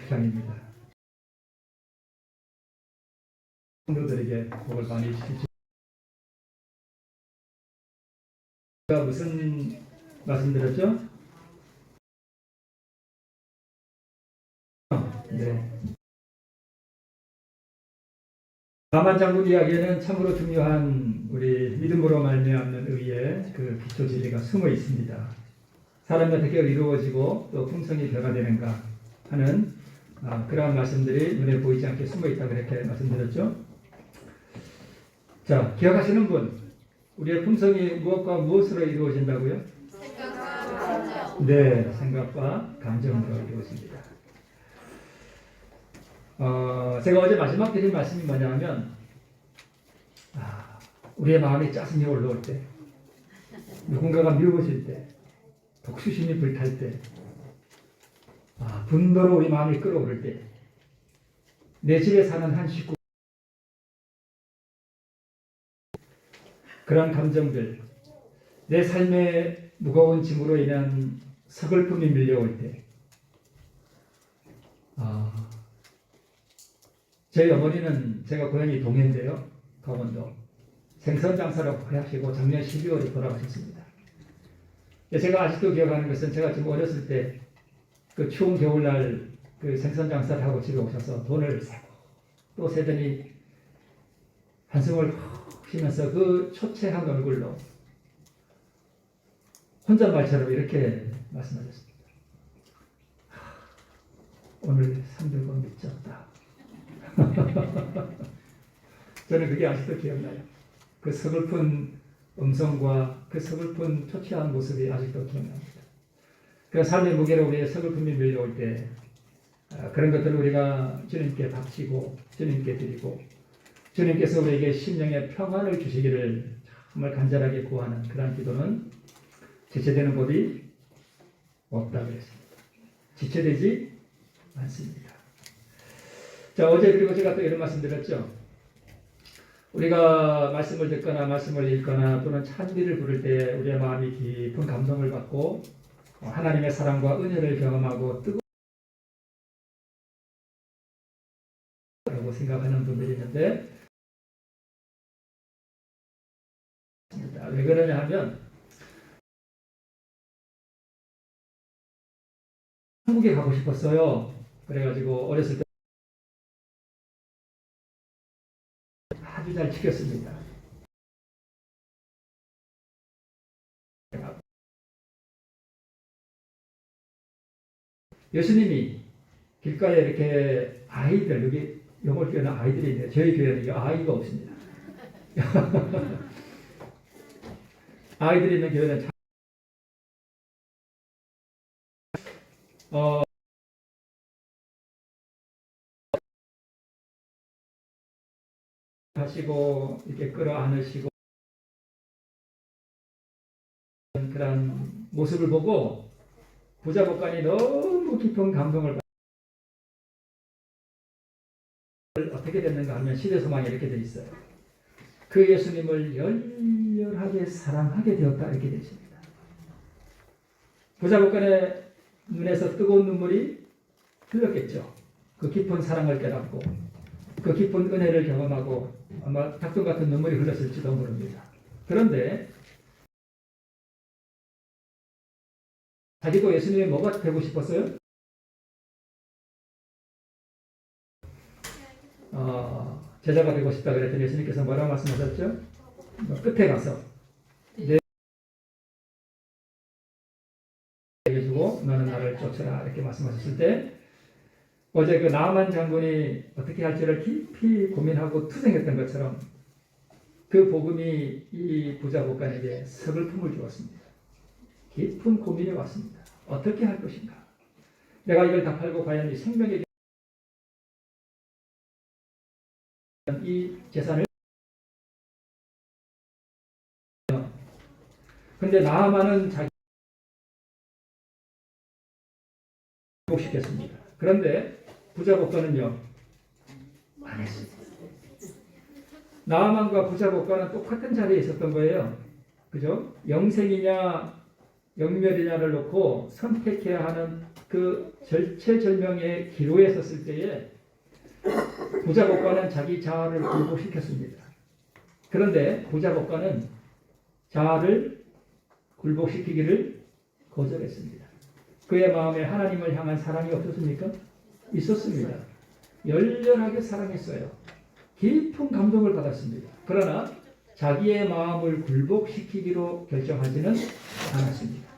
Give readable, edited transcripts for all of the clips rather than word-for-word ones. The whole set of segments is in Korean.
장입니다. 성도들에게 복을 많이 주시죠. 제가 무슨 말씀드렸죠? 네. 나만 장군 이야기에는 참으로 중요한 우리 믿음으로 말미암는 의의 그 기초 진리가 숨어 있습니다. 사람이 어떻게 이루어지고 또 풍성이 변화되는가 하는 그러한 말씀들이 눈에 보이지 않게 숨어 있다 그렇게 말씀드렸죠. 자, 기억하시는 분, 우리의 풍성이 무엇과 무엇으로 이루어진다고요? 생각과 감정. 네, 생각과 감정으로 이루어집니다. 제가 어제 마지막 드린 말씀이 뭐냐면 우리의 마음에 짜증이 올라올 때, 누군가가 미워질 때, 독수심이 불탈 때, 분노로 우리 마음이 끓어오를 때, 내 집에 사는 한 식구, 그런 감정들, 내 삶의 무거운 짐으로 인한 서글픔이 밀려올 때, 저희 어머니는 제가 고향이 동해인데요, 강원도 생선장사로 하시고 작년 12월에 돌아가셨습니다. 제가 아직도 기억하는 것은 제가 지금 어렸을 때 그 추운 겨울날 그 생선장사를 하고 집에 오셔서 돈을 세고 또 세더니 한숨을 푹 쉬면서 그 초췌한 얼굴로 혼잣말처럼 이렇게 말씀하셨습니다. 오늘 삼들고 미쳤다. 저는 그게 아직도 기억나요. 그 서글픈 음성과 그 서글픈 초췌한 모습이 아직도 기억납니다. 그 삶의 무게로 우리의 서글픔이 밀려올 때 그런 것들을 우리가 주님께 바치고 주님께 드리고 주님께서 우리에게 심령의 평안을 주시기를 정말 간절하게 구하는 그런 기도는 지체되는 법이 없다고 했습니다. 지체되지 않습니다. 자, 어제 그리고 제가 또 이런 말씀 드렸죠. 우리가 말씀을 듣거나 말씀을 읽거나 또는 찬미를 부를 때 우리의 마음이 깊은 감동을 받고 하나님의 사랑과 은혜를 경험하고 뜨거워라고 생각하는 분들이 있는데 왜 그러냐 하면 한국에 가고 싶었어요. 그래가지고 어렸을 때 아주 잘 지켰습니다. 예수님이 길가에 이렇게 아이들, 여기 영월 교회는 아이들이 있는데 저희 교회는 아이가 없습니다. 아이들이 있는 교회는 하시고 이렇게 끌어안으시고 그런 모습을 보고 부자복간이 너무 깊은 감동을 어떻게 됐는가 하면 시대소망에 이렇게 돼 있어요. 그 예수님을 열렬하게 사랑하게 되었다 이렇게 되어 있습니다. 부자복간의 눈에서 뜨거운 눈물이 흘렀겠죠. 그 깊은 사랑을 깨닫고 그 깊은 은혜를 경험하고 아마 닭똥 같은 눈물이 흘렀을지도 모릅니다. 그런데 자기도 예수님이 뭐가 되고 싶었어요? 제자가 되고 싶다 그랬더니 예수님께서 뭐라고 말씀하셨죠? 끝에 가서 내게 주고 너는 나를 쫓아라 이렇게 말씀하셨을 때 어제 그 나아만 장군이 어떻게 할지를 깊이 고민하고 투쟁했던 것처럼 그 복음이 이 부자 복간에게 서글픔을 주었습니다. 깊은 고민이 왔습니다. 어떻게 할 것인가? 내가 이걸 다 팔고 과연 이 생명의 이 재산을 근데 나아만은 자기 복시켰습니다. 그런데 부자 복간은요 안 했습니다. 나아만과 부자 복간은 똑같은 자리에 있었던 거예요. 그죠? 영생이냐 영멸이냐를 놓고 선택해야 하는 그 절체절명의 기로에 섰을 때에 부자복과는 자기 자아를 굴복시켰습니다. 그런데 부자복과는 자아를 굴복시키기를 거절했습니다. 그의 마음에 하나님을 향한 사랑이 없었습니까? 있었습니다. 열렬하게 사랑했어요. 깊은 감동을 받았습니다. 그러나 자기의 마음을 굴복시키기로 결정하지는 않았습니다.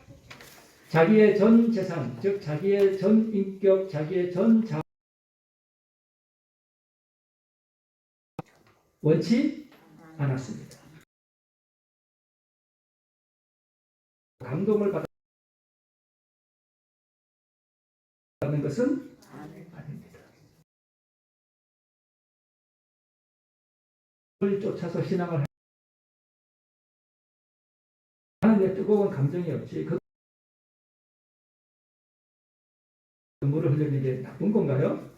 자기의 전 재산, 즉 자기의 전 인격, 자기의 전 자아 원치 않았습니다. 감동을 받는 것은 아닙니다. 그를 쫓아서 신앙을 하는데 뜨거운 감정이 없지. 그 눈물을 흘리는 게 나쁜 건가요?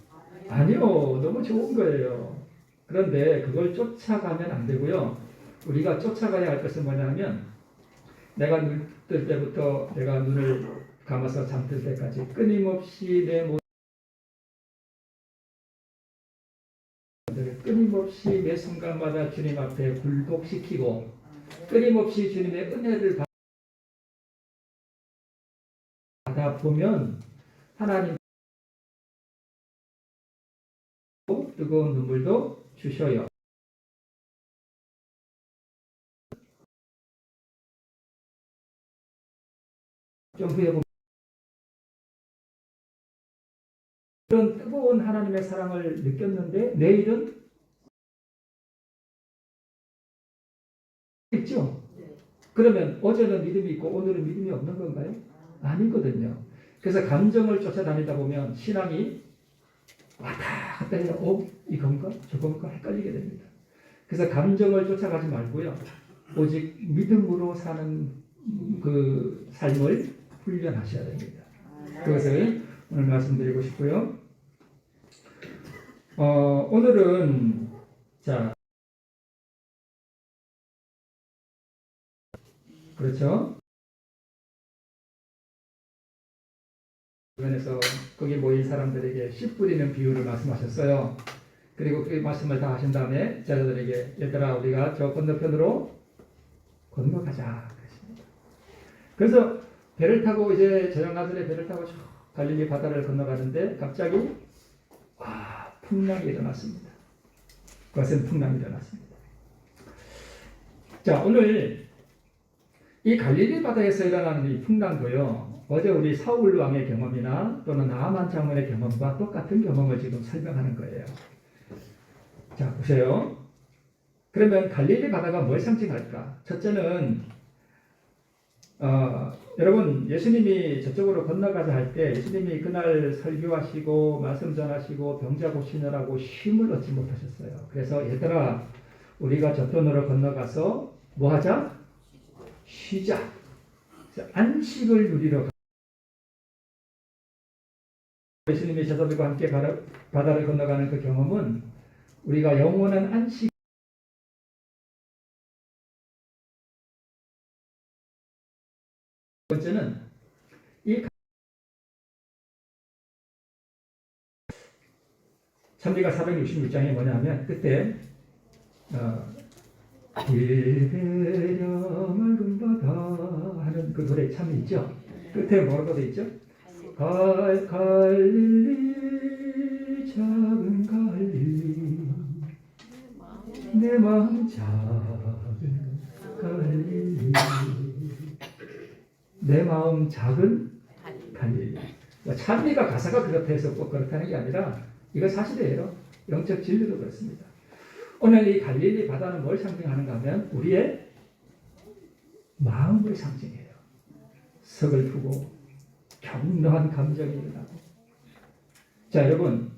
아니요. 너무 좋은 거예요. 그런데 그걸 쫓아가면 안 되고요. 우리가 쫓아가야 할 것은 뭐냐면 내가 눈 뜰 때부터 내가 눈을 감아서 잠들 때까지 끊임없이 내 모습을 끊임없이 매 순간마다 주님 앞에 굴복시키고 끊임없이 주님의 은혜를 받아보면 하나님 뜨거운 눈물도 주셔요. 좀 후에 보면 그런 뜨거운 하나님의 사랑을 느꼈는데 내일은 있죠? 그러면 어제는 믿음이 있고 오늘은 믿음이 없는 건가요? 아니거든요. 그래서 감정을 쫓아다니다 보면 신앙이 왔다 갔다 해요. 이건가? 저건가? 헷갈리게 됩니다. 그래서 감정을 쫓아가지 말고요. 오직 믿음으로 사는 그 삶을 훈련하셔야 됩니다. 그것을 오늘 말씀드리고 싶고요. 오늘은 자 그렇죠. 주변에서 거기 모인 사람들에게 씨 뿌리는 비유를 말씀하셨어요. 그리고 그 말씀을 다 하신 다음에 제자들에게 얘들아 우리가 저 건너편으로 건너가자 그랬습니다. 그래서 배를 타고 이제 저녁나들에 배를 타고 갈릴리 바다를 건너가는데 갑자기 풍랑이 일어났습니다. 그것은 풍랑이 일어났습니다. 자 오늘 이 갈릴리 바다에서 일어나는 이 풍랑도요. 어제 우리 사울 왕의 경험이나 또는 나아만 장군의 경험과 똑같은 경험을 지금 설명하는 거예요. 자 보세요. 그러면 갈릴리 바다가 뭘 상징할까? 첫째는 여러분 예수님이 저쪽으로 건너가자 할 때 예수님이 그날 설교하시고 말씀 전하시고 병자 고치느라고 쉼을 얻지 못하셨어요. 그래서 얘들아 우리가 저편으로 건너가서 뭐 하자? 쉬자. 안식을 누리러 예수님이 제자들과 함께 바다를 건너가는 그 경험은 우리가 영원한 안식 첫 번째는 이 찬미가 466장에 뭐냐면 그때 길베려 맑은 바다 하는 그 노래 참 있죠. 끝에 뭐라고 돼 있죠? 갈릴리 작은 갈릴리 내 마음 작은 갈릴리 내 마음 작은 갈릴리. 찬미가 가사가 그렇다 해서 꼭 그렇다는 게 아니라 이거 사실이에요. 영적 진리도 그렇습니다. 오늘 이 갈릴리 바다는 뭘 상징하는가 하면 우리의 마음을 상징해요. 서글프고 격노한 감정이 일어나고. 자 여러분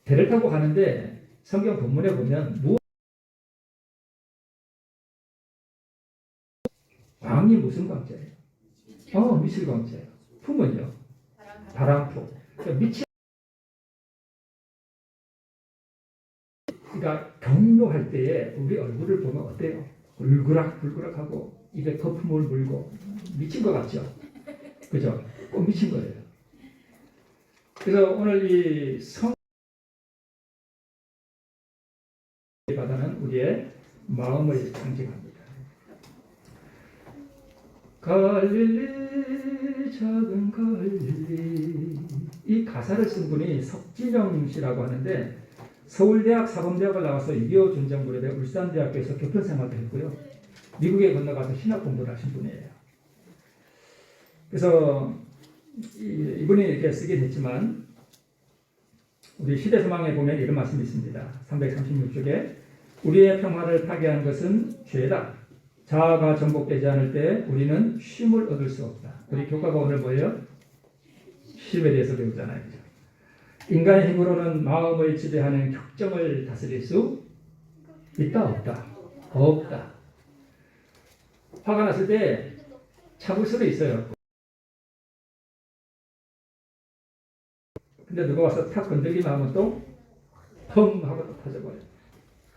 배를 타고 가는데 성경 본문에 보면 광이 무슨 광자예요? 미칠 광자예요. 품은요? 바람품. 그러니까 그러니까 경노할 때에 우리 얼굴을 보면 어때요? 불그락불그락하고 입에 거품을 물고 미친 것 같죠? 그죠? 꼭 미친 거예요. 그래서 오늘 이 성 바다는 우리의 마음을 상징합니다. 갈릴리 작은 갈릴리, 이 가사를 쓴 분이 석진영 씨라고 하는데 서울대학 사범대학을 나와서 6.25 전쟁 무렵에 울산대학교에서 교편 생활도 했고요. 미국에 건너가서 신학 공부를 하신 분이에요. 그래서 이분이 이렇게 쓰긴 했지만 우리 시대서망에 보면 이런 말씀이 있습니다. 336쪽에 우리의 평화를 파괴한 것은 죄다. 자아가 정복되지 않을 때 우리는 쉼을 얻을 수 없다. 우리 교과가 오늘 뭐예요? 쉼에 대해서 배우잖아요. 그죠? 인간의 힘으로는 마음을 지배하는 격정을 다스릴 수 있다 없다? 없다. 화가 났을 때 참을 수도 있어요. 근데 누가 와서 탁 건들기만 하면 또 펑 하고 또 터져버려요.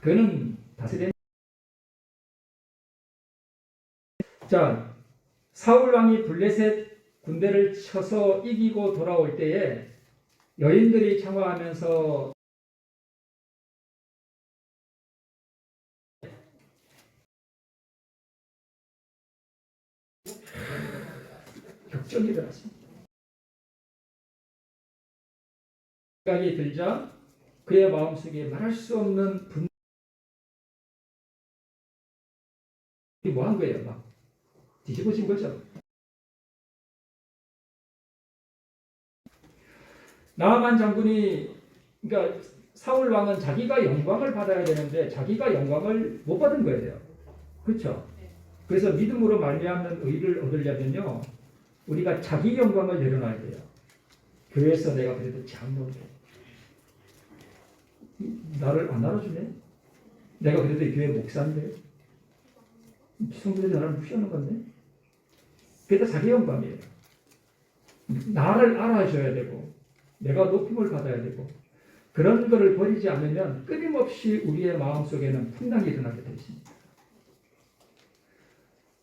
그는 다스리는. 자, 사울 왕이 블레셋 군대를 쳐서 이기고 돌아올 때에 여인들이 창화하면서 격정이 들었습니다. 생각이 들자 그의 마음속에 말할 수 없는 분노가 뭐한 거예요? 막 뒤집어진 거죠. 나아만 장군이, 그러니까 사울 왕은 자기가 영광을 받아야 되는데 자기가 영광을 못 받은 거예요. 그렇죠? 그래서 믿음으로 말미암는 의를 얻으려면요, 우리가 자기 영광을 내려놔야 돼요. 교회에서 내가 그래도 장로인데 나를 안 알아주네. 내가 그래도 이 교회 목사인데 성도들이 나를 무시하는 건데. 그게 다 자기 영광이에요. 나를 알아줘야 되고 내가 높임을 받아야 되고 그런 것을 버리지 않으면 끊임없이 우리의 마음속에는 풍랑이 일어나게 되어 있습니다.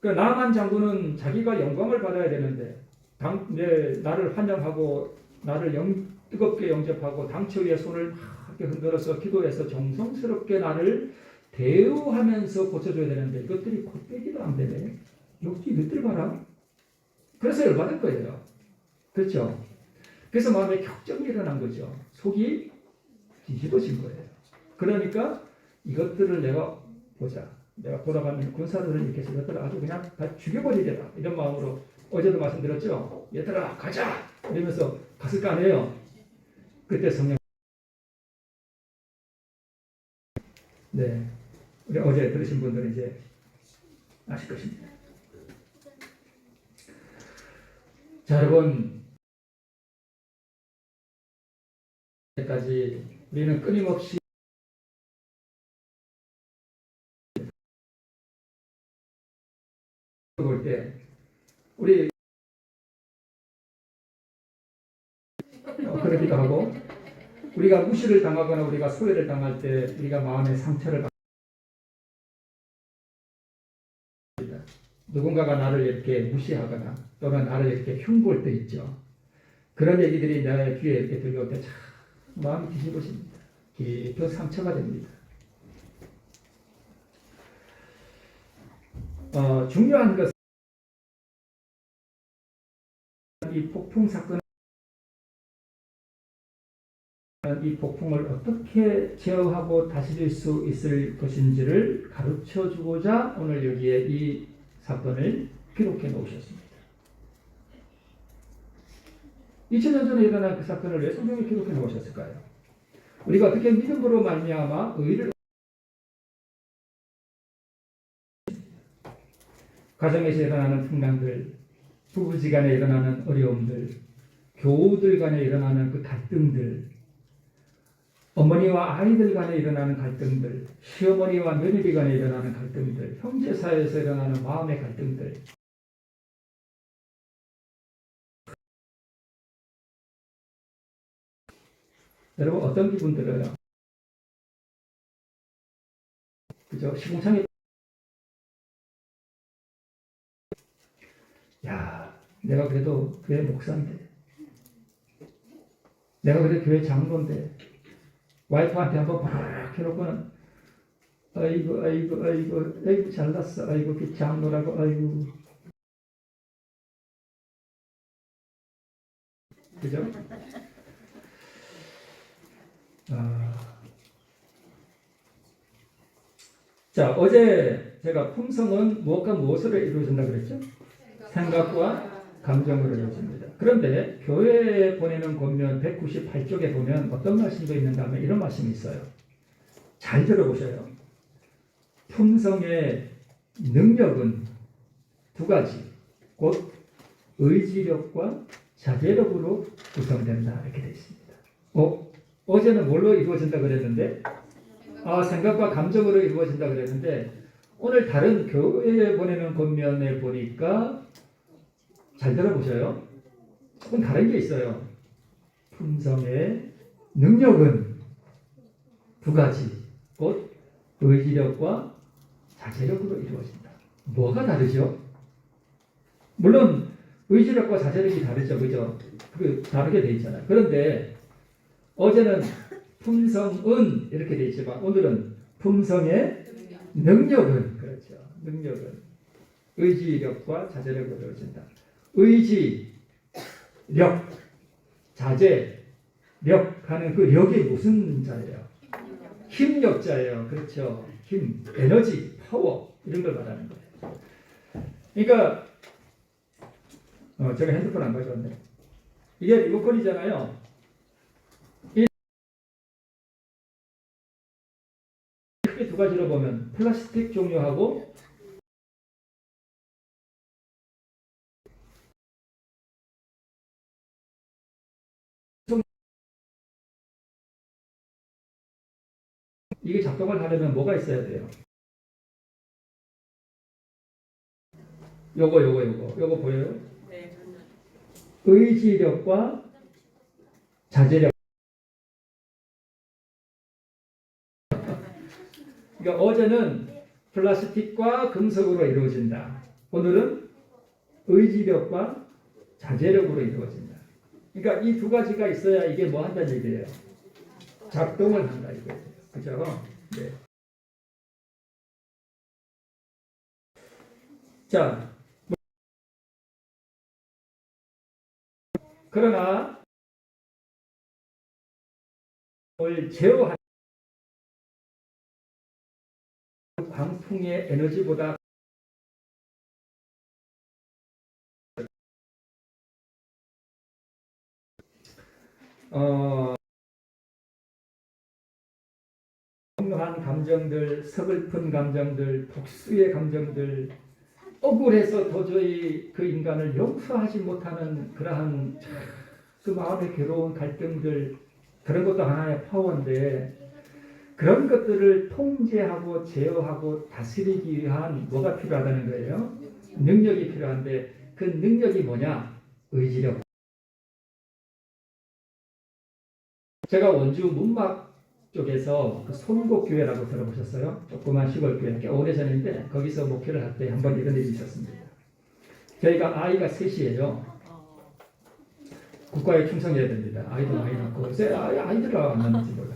그러니까 나만 장군은 자기가 영광을 받아야 되는데 나를 환영하고 나를 뜨겁게 영접하고 당처 위에 손을 막 이렇게 흔들어서 기도해서 정성스럽게 나를 대우하면서 고쳐줘야 되는데 이것들이 콧대기도 안 되네. 여기 몇들 봐라. 그래서 열받은 거예요. 그렇죠? 그래서 마음에 격정이 일어난 거죠. 속이 뒤집어진 거예요. 그러니까 이것들을 내가 보자. 내가 돌아가면 군사들을 이렇게 해서 이것들을 아주 그냥 다 죽여버리겠다. 이런 마음으로 어제도 말씀드렸죠. 얘들아 가자! 이러면서 갔을 거 아니에요. 그때 성령. 네, 우리 어제 들으신 분들은 이제 아실 것입니다. 자, 여러분, 까지 우리는 끊임없이 볼 때 우리 그러기도 하고 우리가 무시를 당하거나 우리가 소외를 당할 때 우리가 마음의 상처를 받습니다. 누군가가 나를 이렇게 무시하거나 또는 나를 이렇게 흉볼 때 있죠. 그런 얘기들이 내 귀에 이렇게 들려올 때 참 마음이 뒤집어집니다. 깊은 상처가 됩니다. 중요한 것은 이 폭풍 사건, 이 폭풍을 어떻게 제어하고 다스릴 수 있을 것인지를 가르쳐 주고자 오늘 여기에 이 사건을 기록해 놓으셨습니다. 2000년 전에 일어난 그 사건을 왜 성경에 기록해 놓으셨을까요? 우리가 어떻게 믿음으로 말미암아 의를, 가정에서 일어나는 풍랑들, 부부지간에 일어나는 어려움들, 교우들 간에 일어나는 그 갈등들, 어머니와 아이들 간에 일어나는 갈등들, 시어머니와 며느리 간에 일어나는 갈등들, 형제 사이에서 일어나는 마음의 갈등들, 여러분 어떤 기분 들어요? 그죠? 시궁창에 야, 내가 그래도 교회 목사인데, 내가 그래도 교회 장로인데, 와이프한테 한번 막 해놓고는, 아이고, 잘났어. 아이고, 그 장로라고, 아이고. 그죠? 자, 어제 제가 품성은 무엇과 무엇으로 이루어진다고 그랬죠? 생각과 감정으로 이루어집니다. 그런데 교회에 보내는 권면 198쪽에 보면 어떤 말씀도 있는가 하면 이런 말씀이 있어요. 잘 들어보셔요. 품성의 능력은 두 가지, 곧 의지력과 자제력으로 구성된다 이렇게 되어 있습니다. 어제는 뭘로 이루어진다 그랬는데 생각과 감정으로 이루어진다 그랬는데 오늘 다른 교회에 보내는 권면에 보니까 잘 들어보셔요. 조금 다른 게 있어요. 품성의 능력은 두 가지, 곧 의지력과 자제력으로 이루어진다. 뭐가 다르죠? 물론 의지력과 자제력이 다르죠, 그죠? 그 다르게 돼 있잖아요. 그런데 어제는 품성은 이렇게 돼 있지만 오늘은 품성의 능력은 그렇죠. 능력은 의지력과 자제력으로 이루어진다. 의지력, 자제력 하는 그 력이 무슨 자예요? 힘력자예요. 그렇죠. 힘, 에너지, 파워 이런 걸 말하는 거예요. 그러니까 제가 핸드폰 안 가져왔네. 이게 리모컨이잖아요. 크게 두 가지로 보면 플라스틱 종류하고 이게 작동을 하려면 뭐가 있어야 돼요? 요거 보여요? 네. 의지력과 자제력. 그러니까 어제는 플라스틱과 금속으로 이루어진다. 오늘은 의지력과 자제력으로 이루어진다. 그러니까 이 두 가지가 있어야 이게 뭐 한다는 얘기예요? 작동을 한다 이거예요. 그죠? 네. 자, 그러나 을 제어하는 광풍의 에너지보다 분노한 감정들, 서글픈 감정들, 복수의 감정들, 억울해서 도저히 그 인간을 용서하지 못하는 그러한 그 마음의 괴로운 갈등들, 그런 것도 하나의 파워인데 그런 것들을 통제하고 제어하고 다스리기 위한 뭐가 필요하다는 거예요? 능력이 필요한데 그 능력이 뭐냐? 의지력. 제가 원주 문막 쪽에서 그 손곡교회라고 들어보셨어요? 조그만 시골교회, 꽤 오래전인데 거기서 목회를 할 때 한번 이런 일이 있었습니다. 저희가 아이가 셋이에요. 국가에 충성해야 됩니다. 아이도 많이 낳고 아이들을 안 낳는지 몰라요.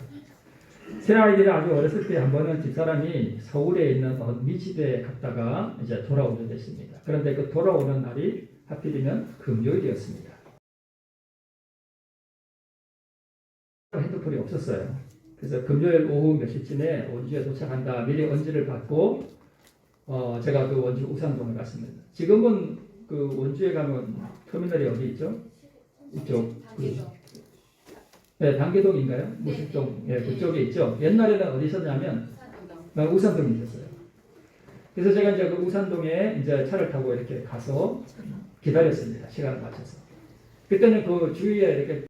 새 아이들이 아주 어렸을 때 한 번은 집사람이 서울에 있는 어느 집에 갔다가 이제 돌아오게 됐습니다. 그런데 그 돌아오는 날이 하필이면 금요일이었습니다. 핸드폰이 없었어요. 그래서 금요일 오후 몇 시쯤에 원주에 도착한다. 미리 언지를 받고 제가 그 원주 우산동을 갔습니다. 지금은 그 원주에 가면 터미널이 어디 있죠? 이쪽 네, 단계동인가요? 무식동 그쪽에 있죠. 옛날에는 어디 있었냐면 우산동에 있었어요. 그래서 제가 이제 그 우산동에 이제 차를 타고 이렇게 가서 기다렸습니다. 시간을 맞춰서. 그때는 그 주위에 이렇게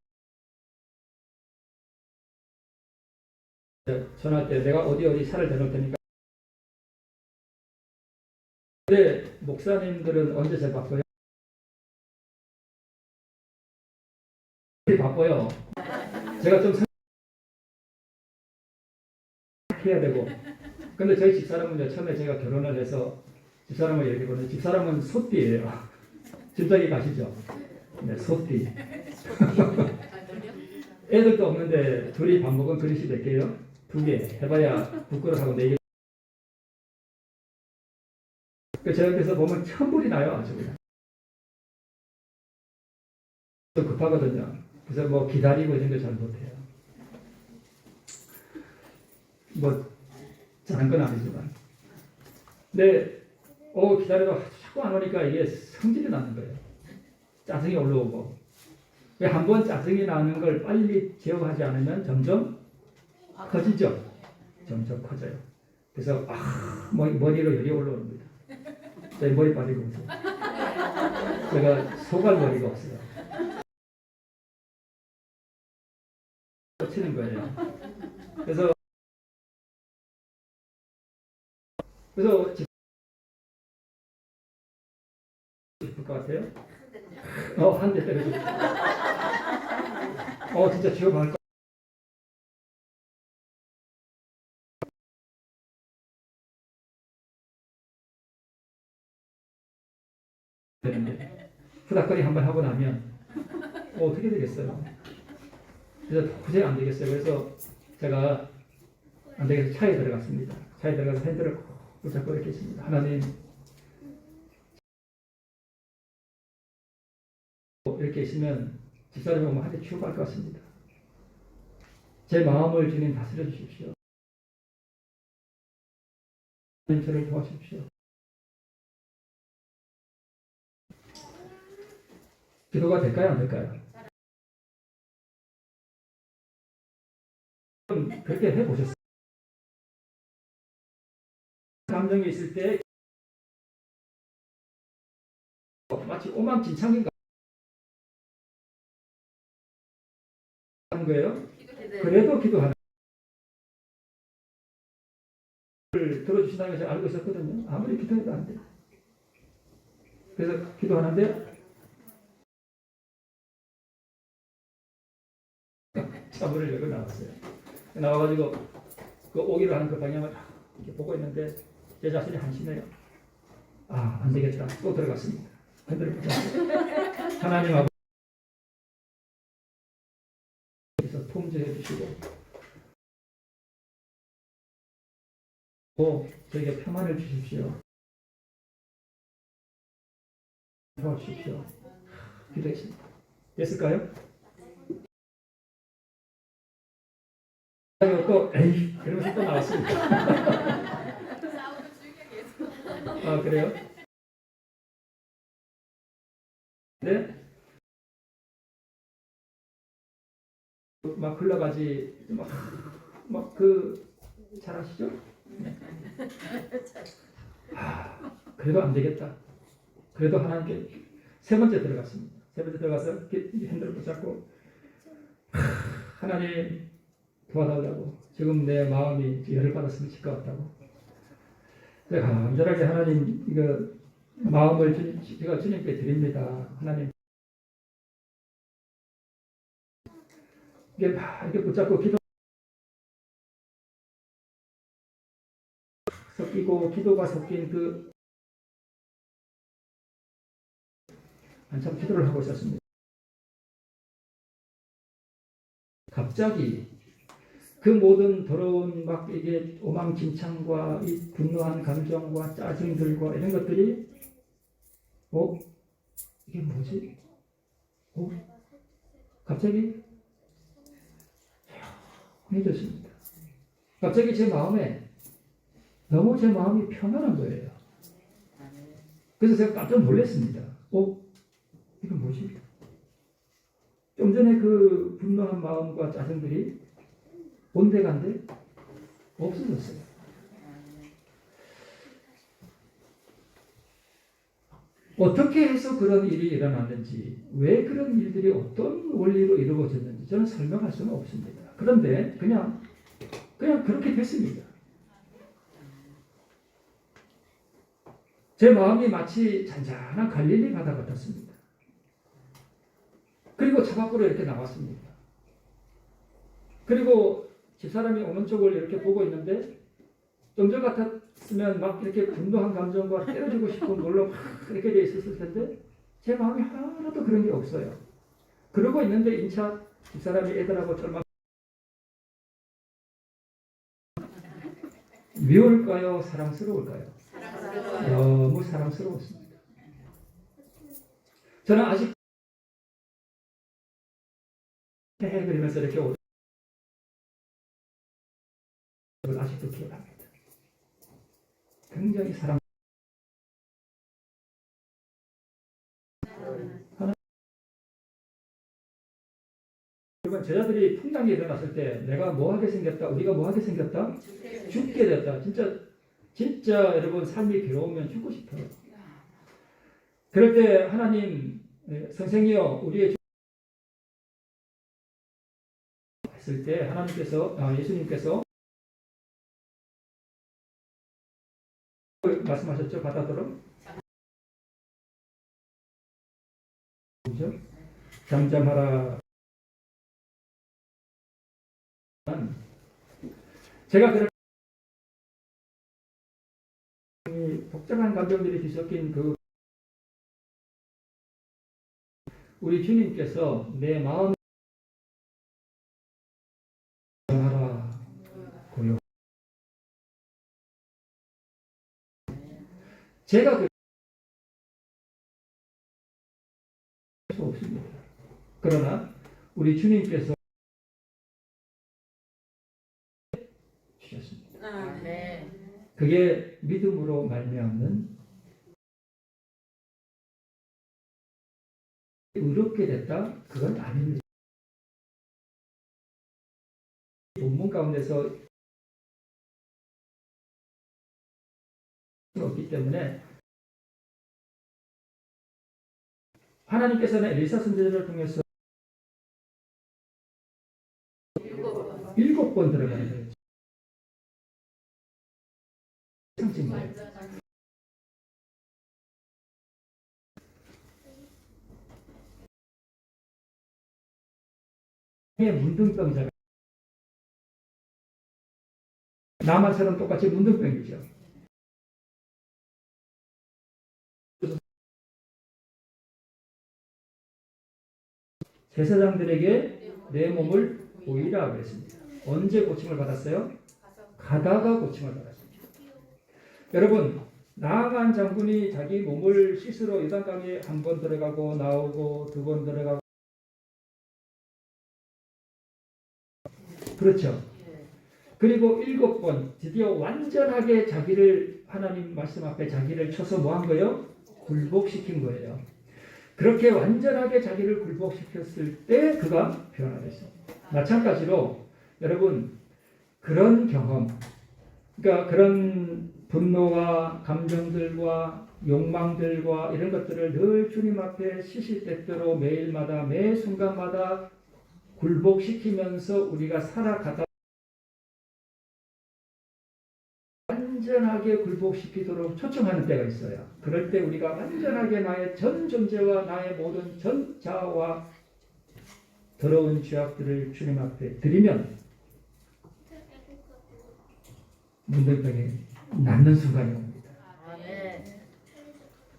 전화할 때 내가 어디 차를 대놓을 테니까. 근데 목사님들은 언제 제일 바빠요? 바빠요. 제가 좀 해야 되고. 근데 저희 집사람은 처음에 제가 결혼을 해서 집사람을 얘기해 보는데 집사람은 소띠예요. 짐작이 가시죠? 네, 소띠. 애들도 없는데 둘이 밥 먹은 그릇이 몇 개요? 2개. 해봐야 국그릇하고 4개. 저 옆에서 보면 천불이 나요, 아주 그냥. 좀 급하거든요. 그래서 뭐 기다리고 이런 거 잘 못해요. 뭐 잘한 건 아니지만. 근데 기다려도 자꾸 안 오니까 이게 성질이 나는 거예요. 짜증이 올라오고. 한번 짜증이 나는 걸 빨리 제어하지 않으면 점점 커지죠. 점점 커져요. 그래서 머리로 열이 올라옵니다. 제 머리 빠지고 있어요. 제가 소갈머리가 없어요. 치는 거예요. 그래서 싶을 것 같아요. 한 대 때려주고. 진짜 기억할 거. 되는데 후닥거리 한번 하고 나면 어떻게 되겠어요? 그래서 도저히 안 되겠어요. 그래서 제가 안 되겠어 차에 들어갔습니다. 차에 들어가서 핸들을 꼭 붙잡고 이렇게 했습니다. 하나님 이렇게 있으면 집사람이 오면 한 대 치고 갈 것 같습니다. 제 마음을 주님 다스려 주십시오. 하나님 저를 도와주십시오. 기도가 될까요? 안 될까요? 그렇게 해보셨어요? 감정이 있을 때 마치 오만진창인가 하는 거예요. 그래도 기도하는 걸 들어주신다는 것을 알고 있었거든요. 아무리 기도해도 안 돼요. 그래서 기도하는데 차문을 열고 나왔어요. 나와가지고 그 오기로 하는 그 방향을 이렇게 보고 있는데 제 자신이 한심해요. 안 되겠다. 또 들어갔습니다. 핸들을 붙잡고 하나님하고 통제해 주시고 저에게 평안을 주십시오. 도와주십시오. 기도했습니다. 됐을까요? 또 에이 그러면서 또 나왔습니다. 그래요? 네? 막 흘러가지 잘 아시죠? 네. 그래도 안 되겠다. 그래도 하나님께 세 번째 들어갔습니다. 세 번째 들어가서 핸들을 붙잡고 하나님 도와달라고. 지금 내 마음이 열을 받았으면 질 것 같다고. 제가 간절하게 하나님 이거 마음을 제가 주님께 드립니다. 하나님 이게 막 이렇게 붙잡고 기도 섞이고 기도가 섞인 그 한참 기도를 하고 있었습니다. 갑자기 그 모든 더러운 막 이게 오망진창과 이 분노한 감정과 짜증들과 이런 것들이 이게 뭐지? 갑자기 조용해졌습니다. 갑자기 제 마음에 너무 제 마음이 편안한 거예요. 그래서 제가 깜짝 놀랐습니다. 이건 뭐지? 좀 전에 그 분노한 마음과 짜증들이 온데간데 없어졌어요. 어떻게 해서 그런 일이 일어났는지, 왜 그런 일들이 어떤 원리로 이루어졌는지 저는 설명할 수는 없습니다. 그런데 그냥 그렇게 됐습니다. 제 마음이 마치 잔잔한 갈릴리 바다 같았습니다. 그리고 차 밖으로 이렇게 나왔습니다. 그리고 집사람이 오는 쪽을 이렇게 보고 있는데 좀 전 같았으면 막 이렇게 분노한 감정과 때려주고 싶은 걸로 막 이렇게 돼 있었을 텐데 제 마음에 하나도 그런 게 없어요. 그러고 있는데 인차 이 사람이 애들하고 쫄만 미울까요? 사랑스러울까요? 사랑스러워요. 너무 사랑스러웠습니다. 저는 아직 해 그리면서 이렇게 아직도 기억합니다. 굉장히 사랑. 여러분 제자들이 풍랑이 일어났을 때 내가 뭐하게 생겼다, 우리가 뭐하게 생겼다, 죽게 됐다. 진짜 여러분 삶이 괴로우면 죽고 싶어요. 그럴 때 하나님 선생이여 우리의 했을 때 하나님께서 예수님께서 말씀하셨죠. 바다더러 잠잠하라. 제가 그런 복잡한 감정들이 뒤섞인 그 우리 주님께서 내 마음을 하라 고요. 제가 수 없습니다. 그러나 우리 주님께서 주셨습니다. 네. 그게 믿음으로 말미암는 의롭게 됐다? 그건 아닙니다. 본문 가운데서 없기 때문에 하나님께서는 엘리사 선지자를 통해서 7번 들어가는 거예요. 상징이에요. 문둥병자가 나만처럼 똑같이 문둥병이죠. 제사장들에게 내 몸을 보이라 그랬습니다. 언제 고침을 받았어요? 가다가 고침을 받았습니다. 여러분 나아간 장군이 자기 몸을 씻으러 요단강에 한 번 들어가고 나오고 2번 들어가고 그렇죠. 그리고 7번 드디어 완전하게 자기를 하나님 말씀 앞에 자기를 쳐서 뭐 한 거예요? 굴복시킨 거예요. 그렇게 완전하게 자기를 굴복시켰을 때 그가 변화됐습니다. 마찬가지로 여러분 그런 경험, 그러니까 그런 분노와 감정들과 욕망들과 이런 것들을 늘 주님 앞에 시시때때로 매일마다 매 순간마다 굴복시키면서 우리가 살아가다 완전하게 굴복시키도록 초청하는 때가 있어요. 그럴 때 우리가 완전하게 나의 전 존재와 나의 모든 전 자아와 더러운 죄악들을 주님 앞에 드리면 문둥병이 낫는 순간이 옵니다.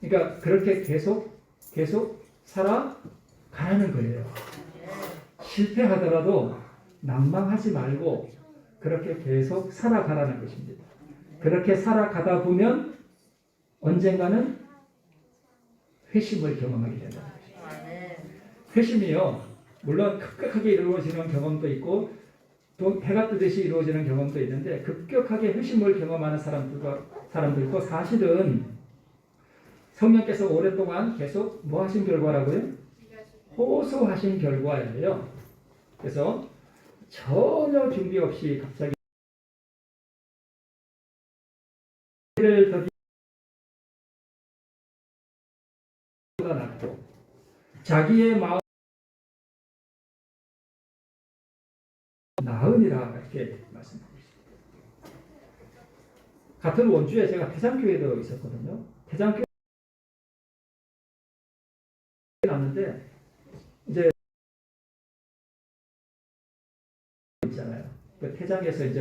그러니까 그렇게 계속 살아가는 거예요. 실패하더라도 난망하지 말고 그렇게 계속 살아가라는 것입니다. 그렇게 살아가다 보면 언젠가는 회심을 경험하게 된다는 것입니다. 회심이요, 물론 급격하게 이루어지는 경험도 있고 또 해가 뜨듯이 이루어지는 경험도 있는데 급격하게 회심을 경험하는 사람도 있고 사실은 성령께서 오랫동안 계속 뭐 하신 결과라고요? 호소하신 결과예요. 그래서 전혀 준비 없이 갑자기 낫고 자기의 마음 나으니라 이렇게 말씀하고 있습니다. 같은 원주에 제가 태장교회도 있었거든요. 태장교회 났는데 이제 있잖아요. 그 태장에서 이제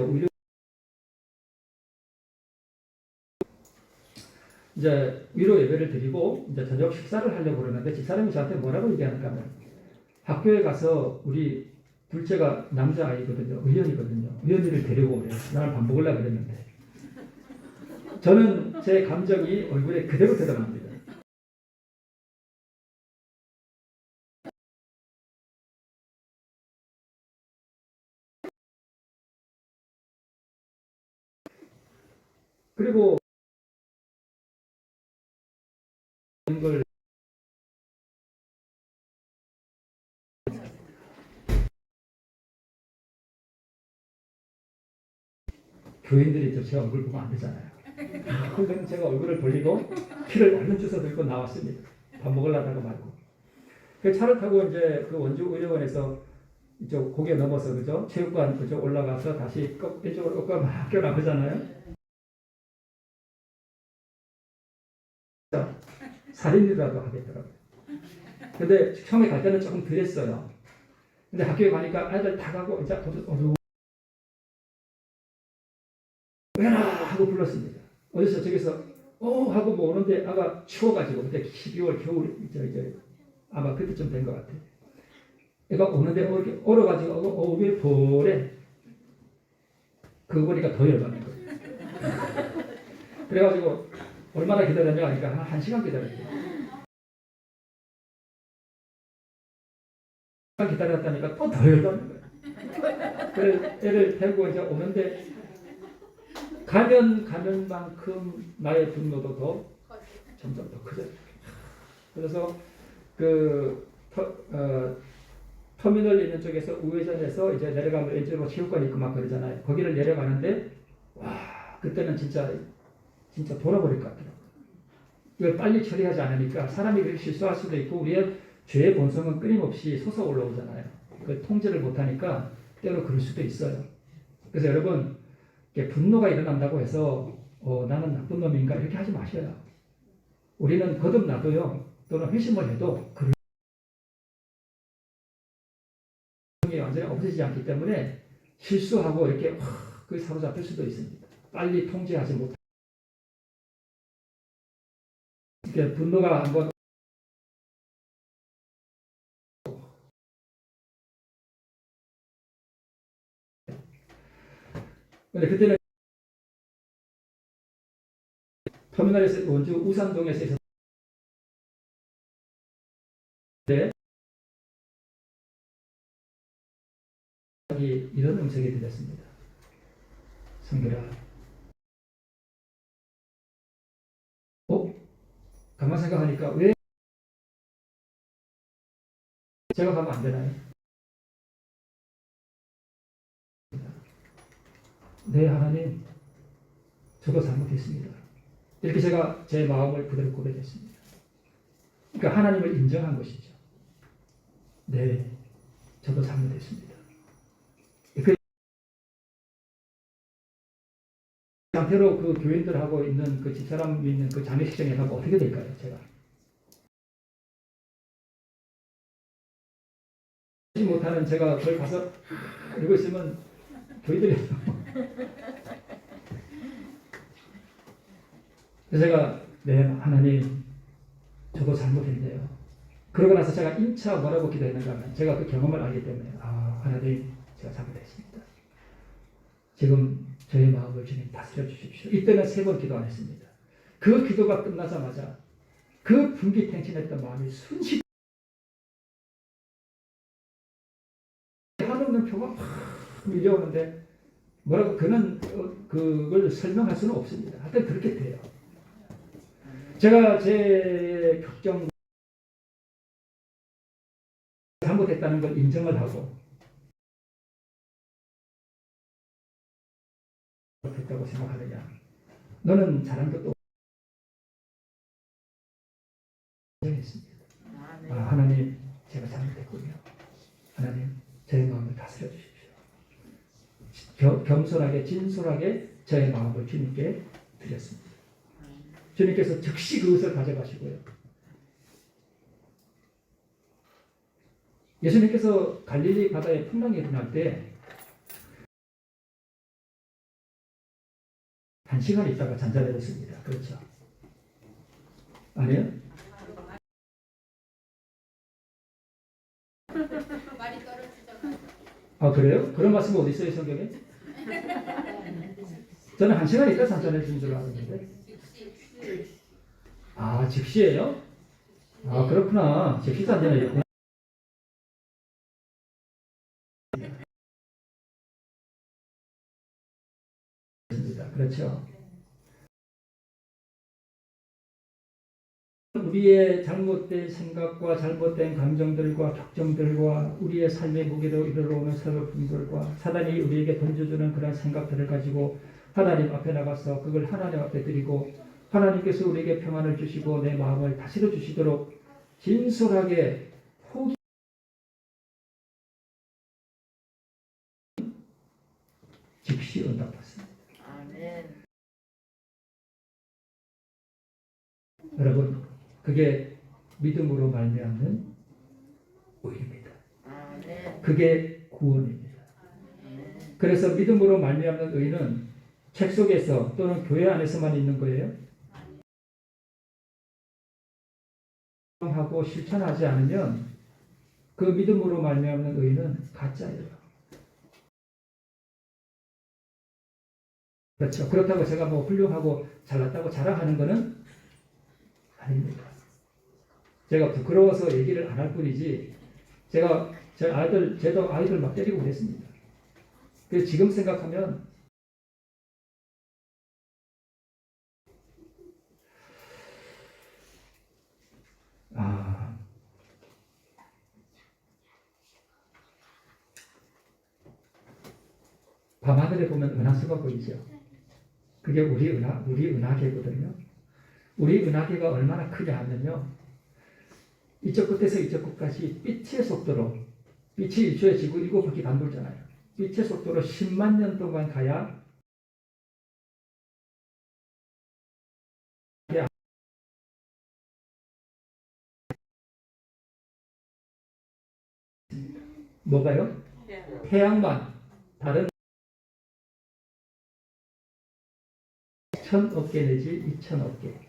이제 위로 예배를 드리고 이제 저녁 식사를 하려고 그러는데 집사람이 저한테 뭐라고 얘기하는가 하면 학교에 가서 우리 둘째가 남자아이거든요. 의연이거든요. 의연이를 데리고 오래. 나를 밥 먹으려고 그랬는데 저는 제 감정이 얼굴에 그대로 드러납니다. 그리고 이걸 교인들이 제 얼굴 보면 안 되잖아요. 그래서 제가 얼굴을 돌리고 피를 얼른 주워 들고 나왔습니다. 밥 먹으려다가 말고. 그 차를 타고 이제 그 원주 의료원에서 이쪽 고개 넘어서 그죠? 체육관 그쪽 올라가서 다시 이쪽으로 꺾어 막 껴나가잖아요. 살인이라도 하겠더라고요. 근데 처음에 갈 때는 조금 덜했어요. 근데 학교에 가니까 애들 다 가고 이제 어두워 왜나 하고 불렀습니다. 어디서 저기서 하고 뭐 오는데 아가 추워가지고 그때 12월 겨울 이제 아마 그때쯤 된 것 같아요. 애가 오는데 이렇게 얼어가지고 왜 보래? 그거 보니까 더 열받는 거예요. 그래가지고 얼마나 기다렸냐 하니까 한 1시간 기다렸대요. 기다렸다니까 또 더 열받는 거예요. 그래서 애를 데리고 이제 오는데 가는 만큼 나의 분노도 더 점점 더 커져요. 그래서 터미널 있는 쪽에서 우회전해서 이제 내려가면 왼쪽으로 체육관이 있고 막 그러잖아요. 거기를 내려가는데 와 그때는 진짜 돌아버릴 것 같더라고요. 이걸 빨리 처리하지 않으니까 사람이 그렇게 실수할 수도 있고 우리의 죄의 본성은 끊임없이 솟아 올라오잖아요. 그걸 통제를 못하니까 때로 그럴 수도 있어요. 그래서 여러분 분노가 일어난다고 해서 나는 나쁜 놈인가 이렇게 하지 마셔요. 우리는 거듭나도요 또는 회심을 해도 그런 게 완전히 없어지지 않기 때문에 실수하고 이렇게 그 사로잡힐 수도 있습니다. 빨리 통제하지 못하고 이렇게 분노가 한번 근데 그때는 터미널에서 원주 우산동에서 있었는데 이런 음성이 들렸습니다. 성결아, 가만 생각하니까 왜 제가 가면 안 되나요? 네 하나님, 저도 잘못했습니다. 이렇게 제가 제 마음을 그대로 고백했습니다. 그러니까 하나님을 인정한 것이죠. 네, 저도 잘못했습니다. 그 상태로 그 교인들하고 있는 그 집사람이 있는 그 장례식장에 가면 어떻게 될까요? 제가 하지 못하는 제가 거기 가서 이러고 있으면 교인들이 그래서 제가 네 하나님 저도 잘못했네요. 그러고 나서 제가 인차 뭐라고 기도했는가 하면 제가 그 경험을 알기 때문에 하나님 제가 잘못했습니다. 지금 저의 마음을 주님 다스려 주십시오. 이때는 3번 기도 안 했습니다. 그 기도가 끝나자마자 그 분기탱신했던 마음이 순식간에 한없는 표가 확 밀려오는데 뭐라고 그걸 설명할 수는 없습니다. 하여튼 그렇게 돼요. 제가 제 격정 잘못했다는 걸 인정을 하고 잘못했다고 생각하느냐 너는 잘한 것도 인정했습니다. 하나님 제가 잘못했군요. 하나님 제 마음을 다스려 주십시오. 겸손하게 진솔하게 제 마음을 주님께 드렸습니다. 주님께서 즉시 그것을 가져가시고요. 예수님께서 갈릴리 바다에 풍랑이 일어날 때 1시간 있다가 잔잔해졌습니다. 그렇죠. 아니에요? 말이 떨어지잖아요. 아 그래요? 그런 말씀 어디 있어요 성경에? 저는 1시간 있다 산전해 준 줄 알았는데. 아 즉시예요? 아 그렇구나. 즉시 산전해였구나. 그렇죠. 우리의 잘못된 생각과 잘못된 감정들과 격정들과 우리의 삶의 무게로 이르러오는 서글픔들과 사단이 우리에게 던져주는 그런 생각들을 가지고 하나님 앞에 나가서 그걸 하나님 앞에 드리고 하나님께서 우리에게 평안을 주시고 내 마음을 다스려 주시도록 진솔하게 포기 즉시 응답받습니다. 아멘. 여러분 그게 믿음으로 말미암는 의입니다. 아멘. 그게 구원입니다. 그래서 믿음으로 말미암는 의는 책 속에서 또는 교회 안에서만 있는 거예요. 하고 실천하지 않으면 그 믿음으로 말미암는 의는 가짜예요. 그렇죠. 그렇다고 제가 뭐 훌륭하고 잘났다고 자랑하는 것은 아닙니다. 제가 부끄러워서 얘기를 안 할 뿐이지 제가 제도 아이들 막 때리고 그랬습니다. 그래서 지금 생각하면 밤하늘에 보면 은하수가 보이죠. 그게 우리 은하계거든요. 우리 은하계가 얼마나 크냐 하면요. 이쪽 끝에서 이쪽 끝까지 빛의 속도로 빛이 1초에 지구 7바퀴 반돌잖아요. 빛의 속도로 10만 년 동안 가야 뭐가요? 태양만 다른 1000억 개 내지 2000억 개.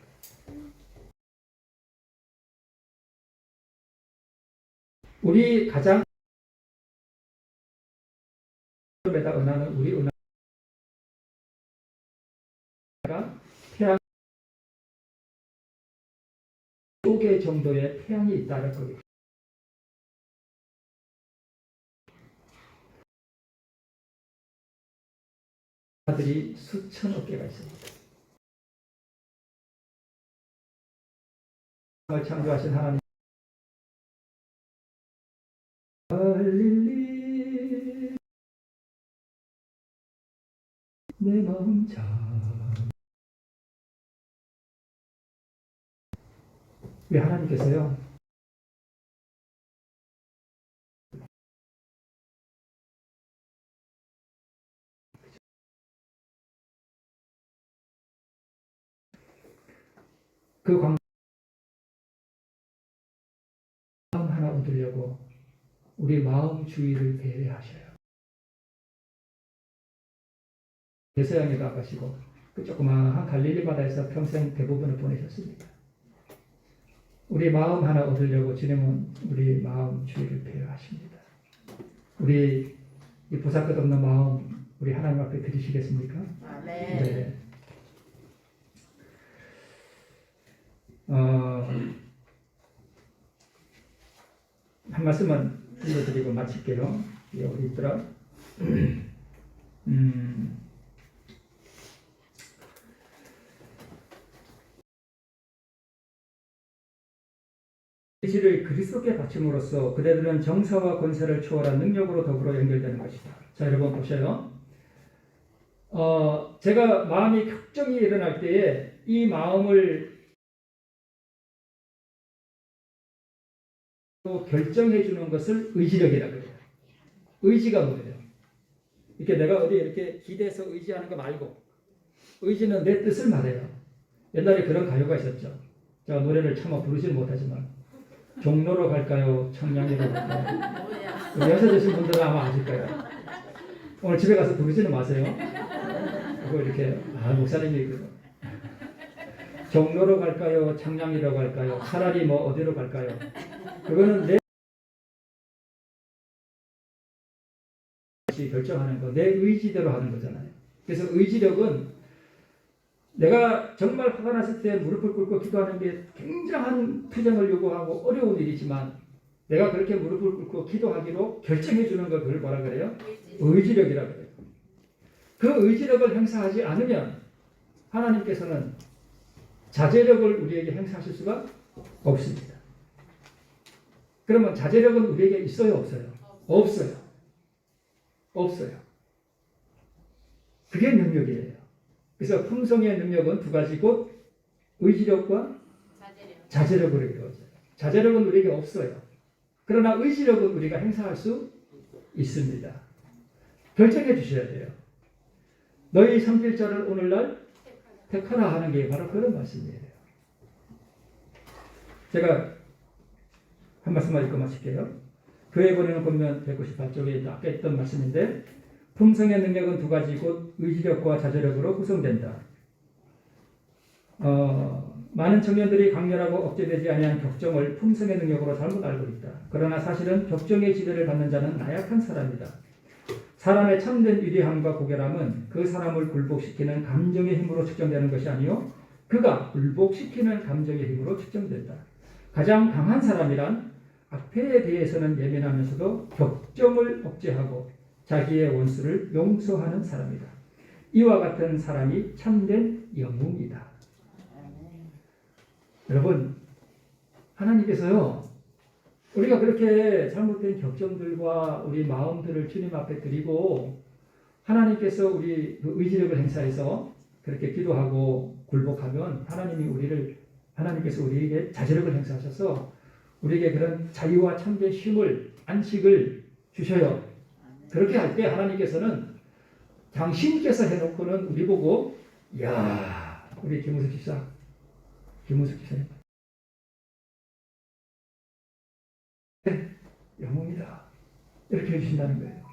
우리 가장 에다 은하는 우리 은하가 태양 5개 정도의 태양이 있다는 거예요. 들이 수천억 개가 있습니다. 창조하신 하나님 갈릴리 내 마음 참 우리 하나님께서요 그 마음 하나 얻으려고 우리 마음 주의를 배회하셔요. 대서양에 나가시고 그 조그마한 갈릴리 바다에서 평생 대부분을 보내셨습니다. 우리 마음 하나 얻으려고 주님은 우리 마음 주의를 배회하십니다. 우리 이 보잘것없는 마음 우리 하나님 앞에 드리시겠습니까? 아멘. 네. 한 말씀만 읽어드리고 마칠게요. 여기 있더라. 의지를 그리스도께 바침으로써 그대들은 정사와 권세를 초월한 능력으로 더불어 연결되는 것이다. 자, 여러분 보셔요. 제가 마음이 격정이 일어날 때에 이 마음을 또 결정해 주는 것을 의지력이라고 해요. 의지가 뭐예요? 이렇게 내가 어디 이렇게 기대서 의지하는 거 말고 의지는 내 뜻을 말해요. 옛날에 그런 가요가 있었죠. 제가 노래를 차마 부르지는 못하지만 종로로 갈까요? 청량리로 갈까요? 우리 여자 되신 분들은 아마 아실 거예요. 오늘 집에 가서 부르지는 마세요. 그거 이렇게 목사님이 종로로 갈까요? 창량리로 갈까요? 차라리 뭐 어디로 갈까요? 그거는 내 것이 결정하는 거, 내 의지대로 하는 거잖아요. 그래서 의지력은 내가 정말 화가 났을 때 무릎을 꿇고 기도하는 게 굉장한 투쟁을 요구하고 어려운 일이지만 내가 그렇게 무릎을 꿇고 기도하기로 결정해 주는 걸 그걸 뭐라 그래요? 의지력이라 그래요. 그 의지력을 행사하지 않으면 하나님께서는 자제력을 우리에게 행사하실 수가 없습니다. 그러면 자제력은 우리에게 있어요, 없어요? 없어요. 없어요. 그게 능력이에요. 그래서 품성의 능력은 두 가지, 곧 의지력과 자제력으로 이루어져요. 자제력은 우리에게 없어요. 그러나 의지력은 우리가 행사할 수 있습니다. 결정해 주셔야 돼요. 너희 섬길 자를 오늘날 택하라 하는 게 바로 그런 말씀이에요. 제가 한 말씀만 읽고 마칠게요. 교회 보내는 권면 198쪽에 아까 했던 말씀인데, 품성의 능력은 두 가지, 곧 의지력과 자제력으로 구성된다. 많은 청년들이 강렬하고 억제되지 아니한 격정을 품성의 능력으로 잘못 알고 있다. 그러나 사실은 격정의 지배를 받는 자는 나약한 사람이다. 사람의 참된 위대함과 고결함은 그 사람을 굴복시키는 감정의 힘으로 측정되는 것이 아니요 그가 굴복시키는 감정의 힘으로 측정된다. 가장 강한 사람이란 악패에 대해서는 예민하면서도 격정을 억제하고 자기의 원수를 용서하는 사람이다. 이와 같은 사람이 참된 영웅이다. 여러분, 하나님께서요, 우리가 그렇게 잘못된 격정들과 우리 마음들을 주님 앞에 드리고 하나님께서 우리 그 의지력을 행사해서 그렇게 기도하고 굴복하면 하나님께서 우리에게 자제력을 행사하셔서 우리에게 그런 자유와 참된 쉼을, 안식을 주셔요. 그렇게 할 때 하나님께서는 당신께서 해놓고는 우리 보고, 이야, 우리 김우숙 집사님 영웅이다, 이렇게 해주신다는 거예요.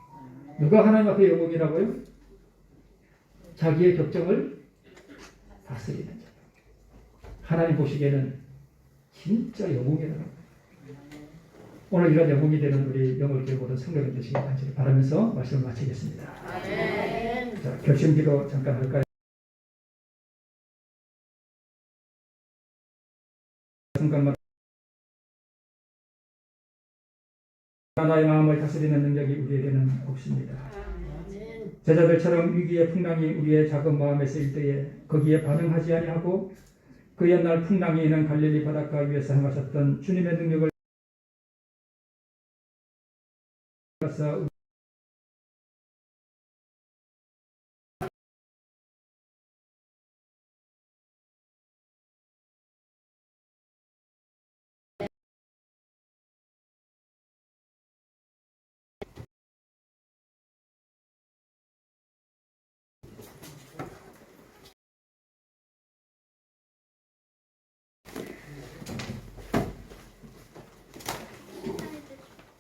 누가 하나님 앞에 영웅이라고요? 자기의 격정을 다스리는 자. 하나님 보시기에는 진짜 영웅이라는 거예요. 오늘 이런 영웅이 되는 우리 영을 배우는 성도들 되시길 간절히 바라면서 말씀을 마치겠습니다. 자, 결심기도 잠깐 할까요? 순간만 나의 마음을 다스리는 능력이 우리에게는 없습니다. 제자들처럼 위기의 풍랑이 우리의 작은 마음에 쓰일 때에 거기에 반응하지 아니하고 그 옛날 풍랑이 있는 갈릴리 바닷가 위에서 행하셨던 주님의 능력을